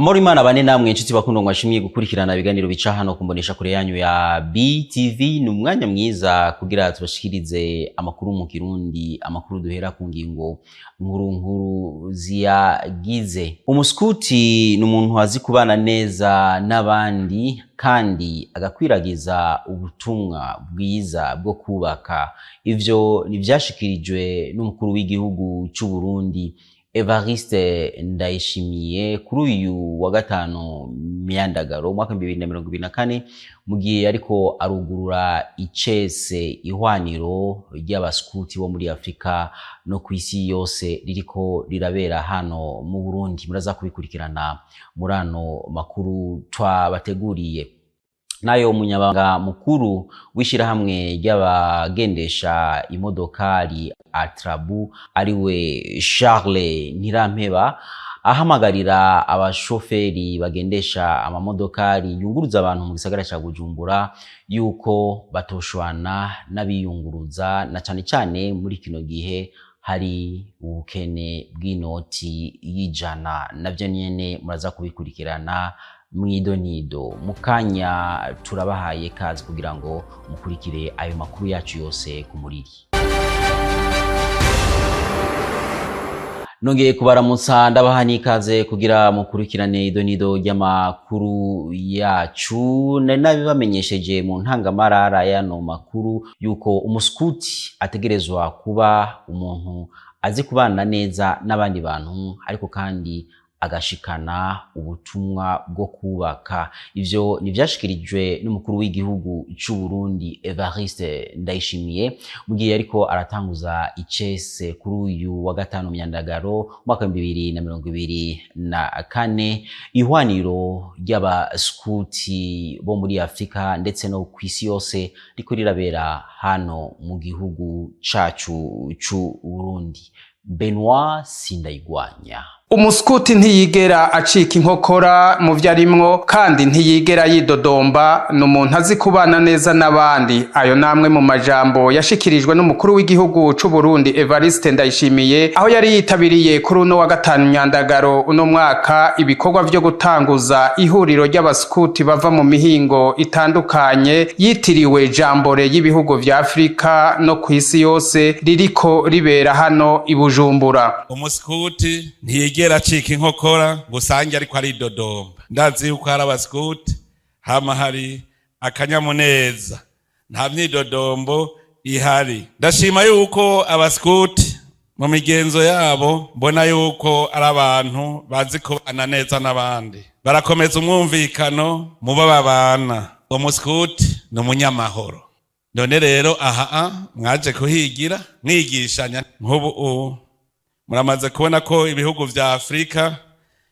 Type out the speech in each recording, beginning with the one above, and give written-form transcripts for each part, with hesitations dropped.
Amoro Imana bane namwe inshuti bakundwa mwashimiye gukurikirana ibiganiro bica hano kumbonesha kure yanyu ya BTV. Ni umwanya mwiza kugira tubashikirize amakuru mu Kirundi, amakuru duhera ku ngingo nkuru ziyagize. Umuskuti ni umuntu azi kubana neza n'abandi kandi agakwiragiza ubutumwa bwiza bwo kubaka. Ivyo nivyashikirijwe n'umukuru w'igihugu cy'u Burundi Evariste Ndayishimiye kuri uyu wa gatanu Myandagaro mwaka 2024 mugiye ariko arugurura icese ihwaniro ry'abaskuti bo muri Afrika no kwisi yose ririko rirabera hano mu Burundi. Muraza kubikurikirana murano makuru twabateguriye. Nayo umunyabanga mukuru w'ishirahamwe ry'abagendesha imodokari Atrabu ariwe Charles Ntirampeba ahamagarira abashoferi bagendesha amamodokari yunguruza abantu mu gisagara ca Bujumbura yuko batoshwana n'abiyunguruza na cane cane muri kino gihe hari ubukene bw'inoti y'ijana. Navyo nyene muraza kubikurikirana mwidonido. Mukanya turabahaye kazi kugira ngo mukurikire ayo makuru yacu yose ku muriri. Nongeye kubaramutsa ndabahani ikaze kugira mukurikirane idonido ry'amakuru yacu. Nabibamenyesheje mu ntangamarara y'ano makuru yuko umuskuti ategerezwa kuba umuntu azi kubana neza n'abandi bantu ariko kandi agashikana ubutumwa bwo kubaka. Ivyo nivyashikirijwe n'umukuru w'igihugu cy'u Burundi Evariste Ndayishimiye mugiye ariko aratanguza icese kuri uyu wa gatanu Myandagaro mwaka 2024 ihwaniro ry'abaskuti bo muri Afrika ndetse no kwisi yose riko rirabera hano mu gihugu cacu cy'u Burundi. Benoit Sindayigwanya. Umuskuti ntiyigera acika inkokora mu vyarimwo kandi ntiyigera yidodomba, n'umuntu azi kubana neza n'abandi. Ayo namwe mu majambo yashikirijwe n'umukuru w'igihugu cy'u Burundi Evariste Ndayishimiye aho yari yitabiriye kuri uno wa gatanu Myandagaro uno mwaka ibikorwa vyo gutanguza ihuriro ry'abaskuti bava mu mihingo itandukanye yitiriwe jambore y'ibihugu vya Afrika no kwisi yose ririko ribera hano i Bujumbura. Umuskuti ntiyigera acika inkokora gusange ariko ari dodomba. Ndazi yuko hari abaskuti hama hari akanyamuneza, nta myidodombo ihari. Ndashima yuko abaskuti mu migenzo yabo mbona yuko ari abantu bazi kubana neza n'abandi, barakomeza umwumvikano mu babana. Umuskuti ni umunyamahoro. None rero mwaje kuhigira mwigishanya. Nk'ubu muramaze kubona ko ibihugu vya Afrika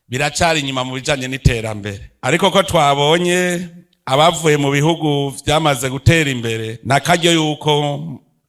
biracari inyuma mu bijanye n'iterambere, ariko ko twabonye abavuye mu bihugu vyamaze gutera imbere nakaryo yuko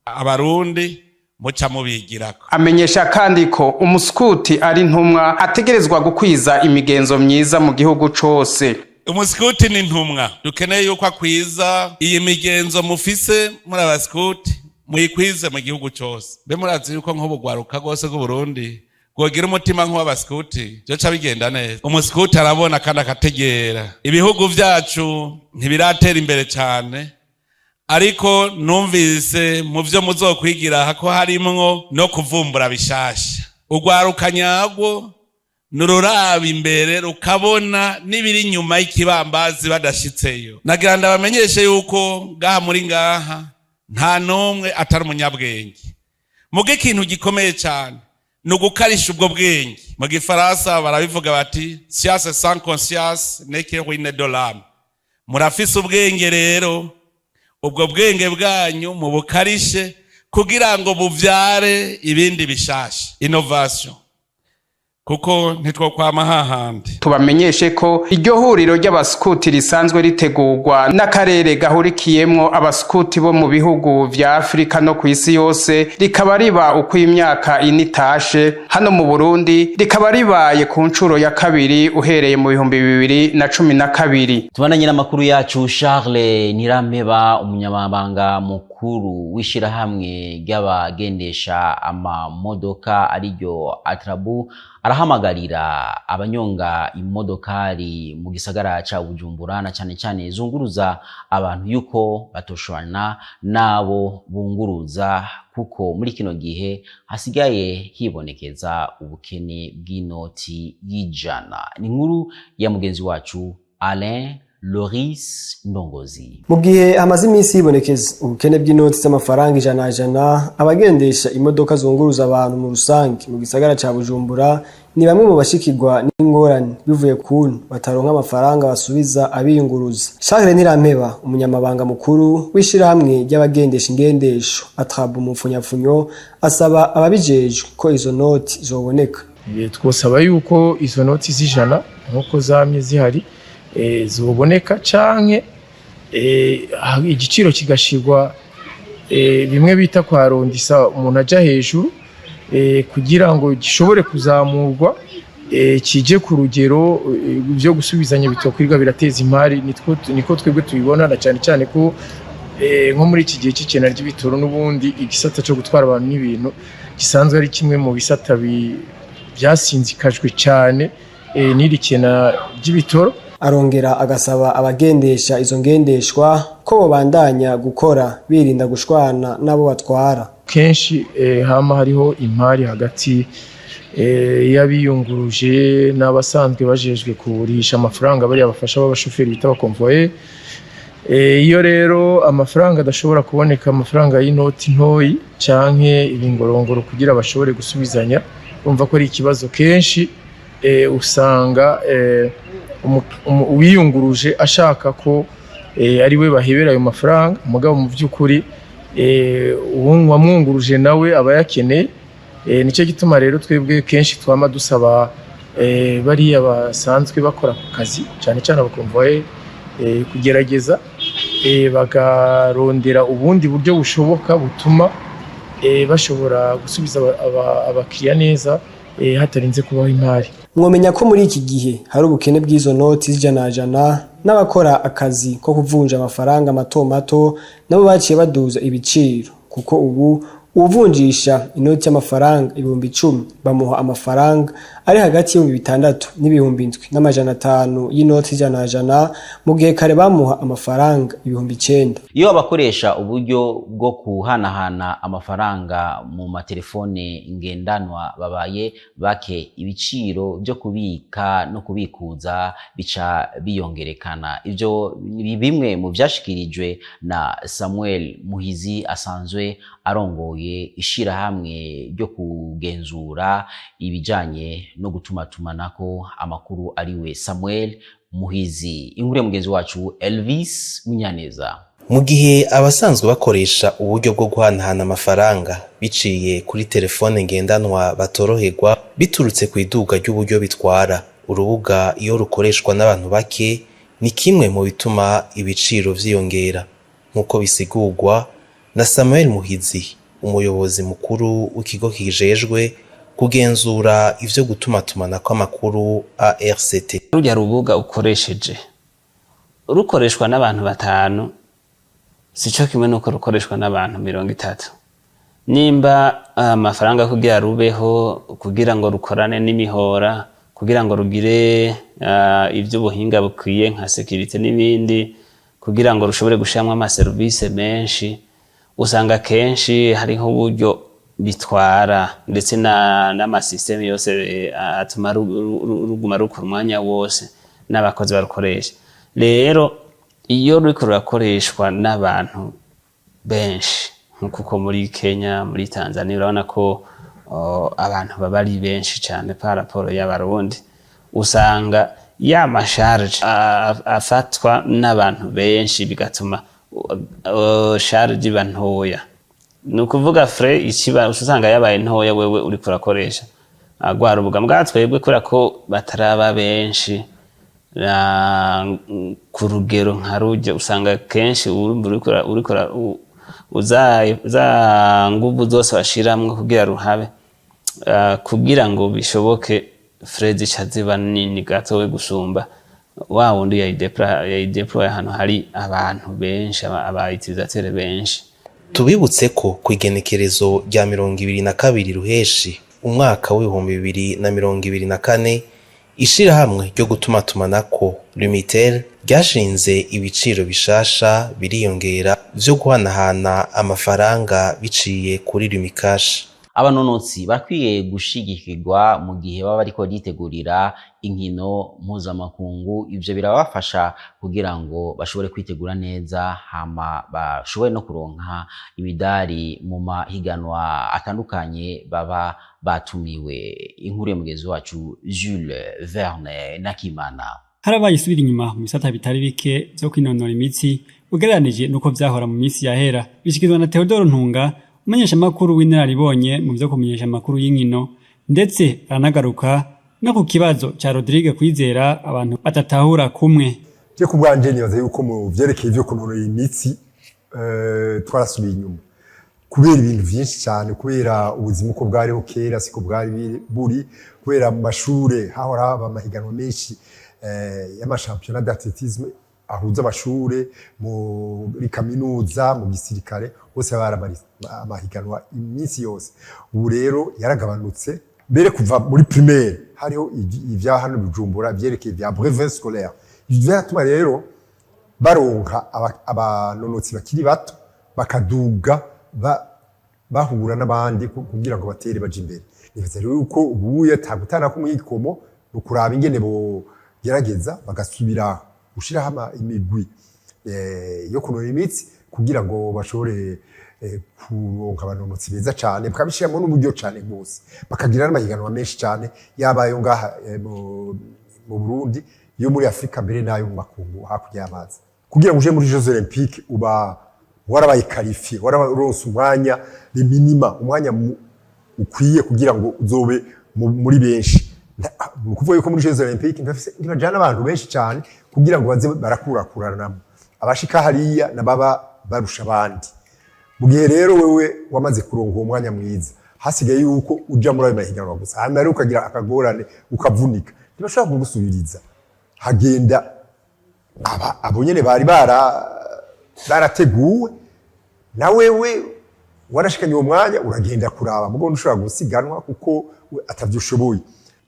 abarundi muca mubigirako. Amenyesha kandi ko umuskuti ari ntumwa ategerezwa gukwiza imigenzo myiza mu gihugu cose. Umuskuti ni ntumwa, dukeneye yuko akwiza iyi migenzo mufise muri abaskuti muyikwize mu gihugu cyose. Be murazi yuko nk'ubugwaruka rwose bw'u Burundi gwogira umutima nk'w'abaskuti byo ca bigenda neza. Umuskuti arabona kandi akategera. Ibihugu vyacu ntibiratera imbere cyane, ariko numvise mu vyo muzokwigira hako harimwo no kuvumbura bishasha. Ugwaruka nyagwo nururaba imbere rukabona n'ibiri nyuma y'ikibambazi badashitseyo. Nagira ndabamenyeshe yuko ngaha muri ngaha nta nomwe atari umunyabwenge. Muge ikintu gikomeye cyane ni ugukarisha ubwo bwenge. Mu Gifaransa barabivuga bati science sans conscience n'est que ruine de l'âme. Murafise ubwenge rero, ubwo bwenge bwanyu mu bukarishe kugira ngo buvyare ibindi bishasha, innovation, kuko ntitwokwama hahandi. Tubamenyeshe ko iryo huriro ry'abaskuti risanzwe ritegurwa n'akarere gahurikiyemwo abaskuti bo mu bihugu vya Afrika no kwisi yose, rikaba riba uko imyaka initashe. Hano mu Burundi rikaba ribaye ku ncuro ya kabiri uhereye mu 2012. Tubananye n'amakuru yacu. Charles Ntirampeba umunyamabanga mukuru w'ishirahamwe ry'abagendesha amamodoka ariryo Atrabu arahamagara ahamagarira abanyonga imodokari mu gisagara ca Bujumbura na cyane cyane zunguruza abantu yuko batoshwana nabo bunguruza kuko muri kino gihe hasigaye hibonekeza ubukene bw'inoti y'ijana. Ni inkuru ya mugenzi wacu Alain Loris Ndongozi. Mu gihe hamaze iminsi hibonekeza ubukene bw'inoti z'amafaranga ijana abagendesha imodoka zunguruza abantu mu rusange mu gisagara ca Bujumbura ni bamwe mu bashikirwa n'ingorane bivuye kuntu bataronka amafaranga basubiza abiyunguruza. Charles Ntirampeba, umunyamabanga mukuru w'ishirahamwe ry'abagendesha ingendesho atraba umupfunyafunyo, asaba ababijejwe ko izo noti zoboneka. Twosaba yuko izo noti z'ijana nkuko zamye zihari zoboneka canke igiciro kigashirwa bimwe bita kwa rondisa umuntu aja hejuru kugira ngo gishobore kuzamurwa kije ku rugero byo gusubizanya bitokwirwa birateza imari. Niko twebwe tubibona na cyane cyane ko nko muri iki gihe cy'ikena ry'ibitoro n'ubundi igisata cyo gutwara abantu n'ibintu gisanzwe ari kimwe mu bisata byasinzikajwe cyane n'iri kena ry'ibitoro. Arongera agasaba abagendesha izo ngendeshwa ko babandanya gukora birinda gushwana nabo batwara. Kenshi hama hariho impari hagati y'abiyunguruje n'abasanzwe bajejwe kurisha amafaranga bari abafasha b'abashoferi bita abakonvoye. Iyo rero amafaranga adashobora kuboneka, amafaranga y'inoti ntoyi canke ibingorongoro kugira bashobore gusubizanya, urumva ko ari ikibazo. Kenshi usanga uwiyunguruje ashaka ko ari we bahebera ayo mafaranga, mugabo mu by'ukuri uwamwunguruje nawe aba yakeneye. Nicyo gituma rero twebwe kenshi twama dusaba bariya basanzwe bakora ku kazi cyane cyane abakonvoye kugerageza bagarondera ubundi buryo bushoboka butuma bashobora gusubiza abakiriya neza hatarinze kubaho imari. Mwomenya ko muri iki gihe hari ubukene bw'izo noti z'ijana n'abakora akazi ko kuvunja amafaranga mato nabo baciye baduza ibiciro, kuko ubu uvunjisha inoti y'amafaranga 10,000 bamuha amafaranga ari hagati y'6,000 n'7,500 y'inoti z'ijana mu gihe kare bamuha amafaranga 9,000. Iyo abakoresha uburyo bwo kuhanahana amafaranga mu matelefone ngendanwa babaye bake, ibiciro byo kubika no kubikuza bica biyongerekana. Ivyo ni bimwe mu byashikirijwe na Samuel Muhizi asanzwe arongoye ishirahamwe ryo kugenzura ibijanye no gutumatumanako amakuru ariwe Samuel Muhizi. Inkuru mugenzi wacu Elvis Munyaneza. Mu gihe abasanzwe bakoresha uburyo bwo guhanahana amafaranga biciye kuri telefone ngendanwa batoroherwa biturutse ku iduga ry'uburyo bitwara, urubuga iyo rukoreshwa n'abantu bake ni kimwe mu bituma ibiciro vyiyongera, nkuko bisigurwa na Samuel Muhizi, umuyobozi mukuru w'ikigo kijejwe kugenzura ivyo gutumatumanako amakuru ARCT. Rujya rubuga ukoresheje rukoreshwa n'abantu 5 sico kimwe nuko rukoreshwa n'abantu 30. Nimba amafaranga kugira rubeho, kugira ngo rukorane n'imihora, kugira ngo rugire ivyo buhinga bukwiye nka security n'ibindi, kugira ngo rushobore gushamwa ama service menshi, usanga kenshi hariho uburyo bitwara ndetse n'ama system yose atuma ruguma rukora umwanya wose n'abakozi barukoresha. Rero iyo ruriko rurakoreshwa n'abantu benshi nkuko muri Kenya, muri Tanzania urabona ko abantu baba ari benshi cyane par rapport y'abarundi, usanga ya masharge afatwa n'abantu benshi bigatuma charge iba ntoya. Ni ukuvuga frais ikiba usanga yabaye ntoya wewe uri kurakoresha agwa rubuga mbwa twebwe kura ko bataraba benshi ku rugero nka rujya, usanga kenshi uri kura za nguvu zose bashiramwe kugira ruhabe kugira ngo bishoboke frais ziba nini gatowe gusumba wa wundi yayideploy hano hari abantu benshi abayitirizatere benshi. Tubibutse ko ku igenekerezo rya 22 Ruheshi umwaka w'ibihumbi 2024 ishirahamwe ryo gutumatumanako Lumitel ryashinze ibiciro bishasha biriyongera vyo guhanahana amafaranga biciye kuri Lumicash. Abanonotsi bakwiye gushigikirwa mu gihe baba bariko bitegurira inkino mpuzamakungu. Ivyo birabafasha kugira ngo bashobore kwitegura neza, hama bashobore no kuronka imidari mu mahiganwa atandukanye baba batumiwe. Inkuru ya mugenzi wacu Jules Verne Nakimana. Harabaye isubira inyuma mu bisata bitari bike vyo kwinonora imitsi ugereranije nuko vyahora mu minsi yahera. Bishikizwa na Theodore Ntunga, umenyesha makuru w'inararibonye mu byo kumenyesha makuru y'inkino, ndetse aranagaruka no ku kibazo ca Rodrigue Kwizera abantu batatahura kumwe. Je kubwanje nibaza yuko mu vyerekeye ivyo kunonora imitsi twarasubiye inyuma kubera ibintu vyinshi cyane, kubera ubuzima uko bwariho kera siko bwari buri, kubera mu mashure hahora haba amahiganwa menshi y'amashampiyona d'athlétisme ahuza amashure muri kaminuza mu gisirikare bose barabari amahiganwa iminsi yose. Ubu rero yaragabanutse, mbere kuva muri primaire hariho ivya hano Bujumbura vyerekeye vya brevet scolaire. Ivyo vyatuma rero baronka abanonotsi bakiri bato bakaduga bahura n'abandi kugira ngo batere baje imbere. Nibaza rero uko ubuye tagutana ko mwikomo no kuraba ingene bo gerageza bagasubira gushiraho imigwi yo kunonora imitsi kugira ngo bashobore kuronka abanonotsi beza cyane, bakabishiramo n'uburyo cyane gose, bakagira n'amahiganwa menshi cyane yabayo ngaha mu Burundi, yo muri Afrika mbere nayo mu makungu hakurya y'amazi. Kugira ngo uje muri Jeux Olympiques uba warabaye qualifié, wararonse umwanya le minima, umwanya ukwiye kugira ngo uzobe muri benshi. Kuvuga yuko muri Jeux Olympiques ntibajana abantu benshi cyane kugira ngo baze barakurakuranamo, abashika hariya nababa barusha abandi. Mu gihe rero wewe wamaze kuronka uwo mwanya mwiza, hasigaye yuko uja muri ayo mahiganwa gusa, hanyuma rero ukagira akagorane ukavunika, ntibashobora kugusubiriza. Hagenda abo nyene bari barateguwe, na wewe warashikanye uwo mwanya uragenda kuraba, mugo ntushobora gusiganwa kuko atavyushoboye.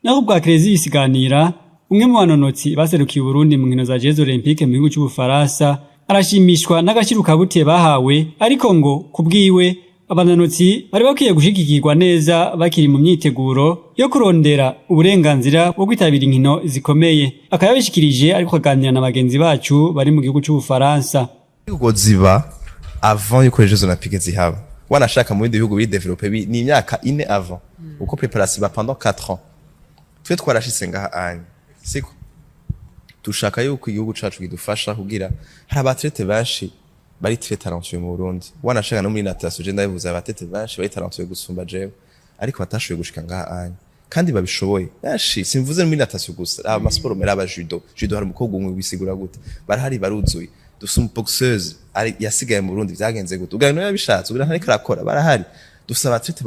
Naho bwa Crazy isiganira, umwe mu banonotsi baserukiye Burundi mu nkino za Jeux Olympiques mu gihugu cy'Ubufaransa arashimishwa n'agashiruka butiye bahawe, ariko ngo kubwiwe abanonotsi bari bakwiye gushigikirwa neza bakiri mu myiteguro yo kurondera uburenganzira bwo kwitabira inkino zikomeye. Akayabishikirije ariko kaganira na bagenzi bacu bari mu gihugu cy'Ubufaransa. Ubwo ziba avant yuko Jeux Olympiques zihaba, wanashaka mu bindi bihugu biri développer ni imyaka 4 avant, uko préparation ba pendant 4 ans. Twe twarashitse ngaha anye siko dushaka yuko igihugu cacu kidufasha kugira hari abatlete benshi bari très talentueux mu Burundi, wanashaka no muri natation je ndabivuze abatlete benshi bari talentueux gusumba jewe, ariko batashoboye gushika ngaha anye kandi babishoboye benshi. Simvuze muri natation gusa, aba sport mera aba judo hari umukobwa umwe wisigura gute, barahari baruzuye. Dufite umuboxeuse ari yasigaye mu Burundi vyagenze gute, ugana yabishatse ugira ntariko arakora, barahari. Dufite abatlete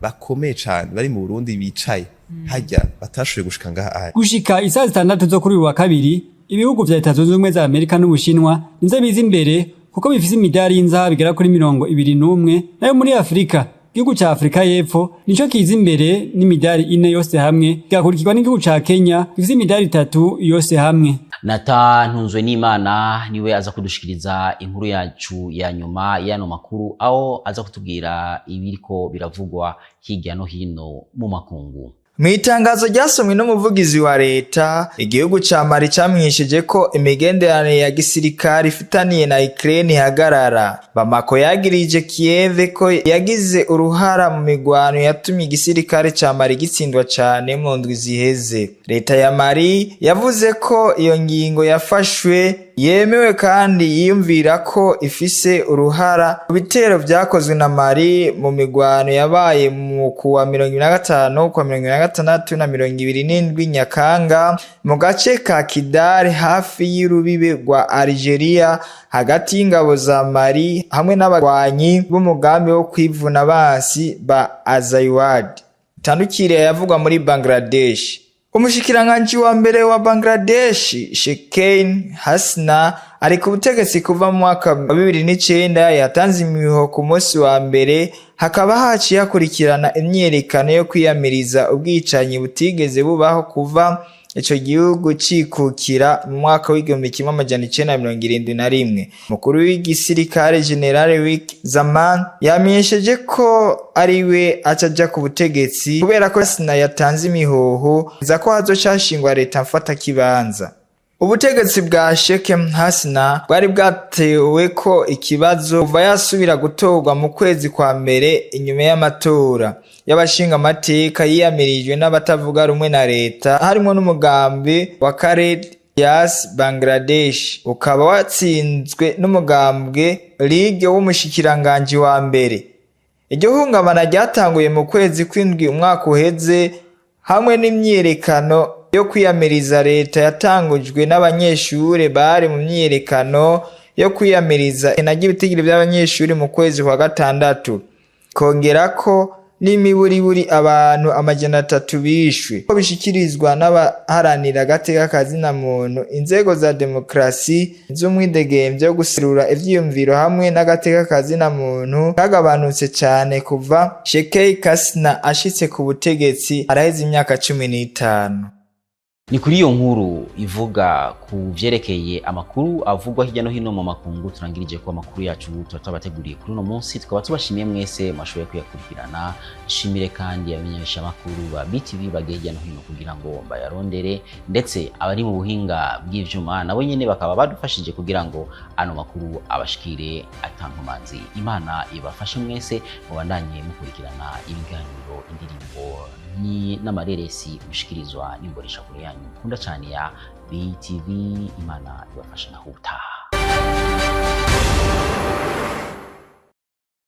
bakomeye cyane bari mu Burundi bicaye hajya batashoboye gushika ngaha. Gushika isaha 6 zo kuri wa kabiri, ibihugu vya Leta Zunze Ubumwe za Amerika n'Ubushinwa nizo biza imbere kuko bifise imidari y'inzaha bigera kuri 21, nayo muri Afrika igihugu ca Afrika y'Epfo nico kiza imbere n'imidari 4 yose hamwe, gakurikirwa n'igihugu ca Kenya gifise imidari 3 yose hamwe. Nathan Ntunzwenimana niwe aza kudushikiriza inkuru yacu ya nyuma y'ano makuru, aho aza kutubwira ibiriko biravugwa hirya no hino mu makungu. Mwitangazo ryasomwe n'umuvugizi wa leta, igihugu ca Mali camwishije ko imigenderanire ya gisirikare ifitaniye na Ukraine ihagarara. Bamako yagirije Kiev ko yagize uruhara mu migwano yatumye igisirikare ca Mali gitsindwa cane mu ndwi ziheze. Leta ya Mali yavuze ko iyo ngingo yafashwe yemewe kandi yiyumvira ko ifise uruhara mu bitero vyakozwe na Mali mu migwano yabaye mu kuwa 2025 kwa 2026 na 2027 Nyakanga mu gace ka Kidal hafi y'urubibe rwa Algeria hagati y'ingabo za Mali hamwe n'abagwanyi b'umugambi wo kwivuna basi ba Azawad. Tandukire yavugwa muri Bangladesh. Umushikiranganji wa mbere wa Bangladesh, Sheikh Hasina, ari ku butegetsi kuva mu mwaka wa 2009 yatanze imihoho ku munsi wa mbere, hakaba haciye hakurikirana imyiyerekano yo kwiyamiriza ubwicanyi butigeze bubaho kuva ico gihugu cikukira mu mwaka w'igihumbi kimwe amajana 1971. Mukuru w'igisirikare General Rick Zaman yamenyesheje ko ariwe acaja ku butegetsi kubera ko Hasina yatanze imihoho za ko hazocashingwa leta mfata kibanza. Ubutegetsi bwa Sheikh Hasina bwari bwatewe ko ikibazo kuva yasubira gutorwa mu kwezi kwa mbere inyuma y'amatora y'abashinga amateka yiyamirijwe n'abatavuga rumwe na leta, harimo n'umugambi wa Khaled Yas Bangladesh, ukaba watsinzwe n'umugambwe League w'umushikiranganji wa mbere. Iryo hungabana ryatanguye mu kwezi kw'indwi umwaka uheze hamwe n'imyiyerekano yo kwiyamiriza leta yatangujwe n'abanyeshure bari mu myiyerekano yo kwiyamiriza inagibitigiri by'abanyeshure mu kwezi kwa gatandatu. Kongera ko n'imiburiburi abantu 300 bishwe. Ko bishikirizwa n'abaharanira agateka kazina muntu, inzego za demokrasi z'umwidegemvyo yo guserura ivyiyumviro hamwe n'agateka kazina muntu kagabanutse cyane kuva Sheikh Hasina ashitse ku butegetsi araheze imyaka 15. Ni kuri iyo nkuru ivuga ku vyerekeye amakuru avugwa hirya no hino mu makungu turangirije ko amakuru yacu tutabateguriye kuri no munsi, tukaba tubashimiye mwese mashoboye kuyakurikirana. Shimire kandi abamenyesha amakuru ba BTV bageye hirya no hino kugira ngo bayarondere, ndetse abari mu buhinga bw'ivyuma nabo nyene bakaba badufashije kugira ngo ano makuru abashikire atankomanzi. Imana ibafashe mwese mubandanye mukurikirana ibiganiro, indirimbo ni n'amareresi mushikirizwa n'imbonesha kure yanyu kunda cyane ya BTV. Imana ibafashe naho utaha.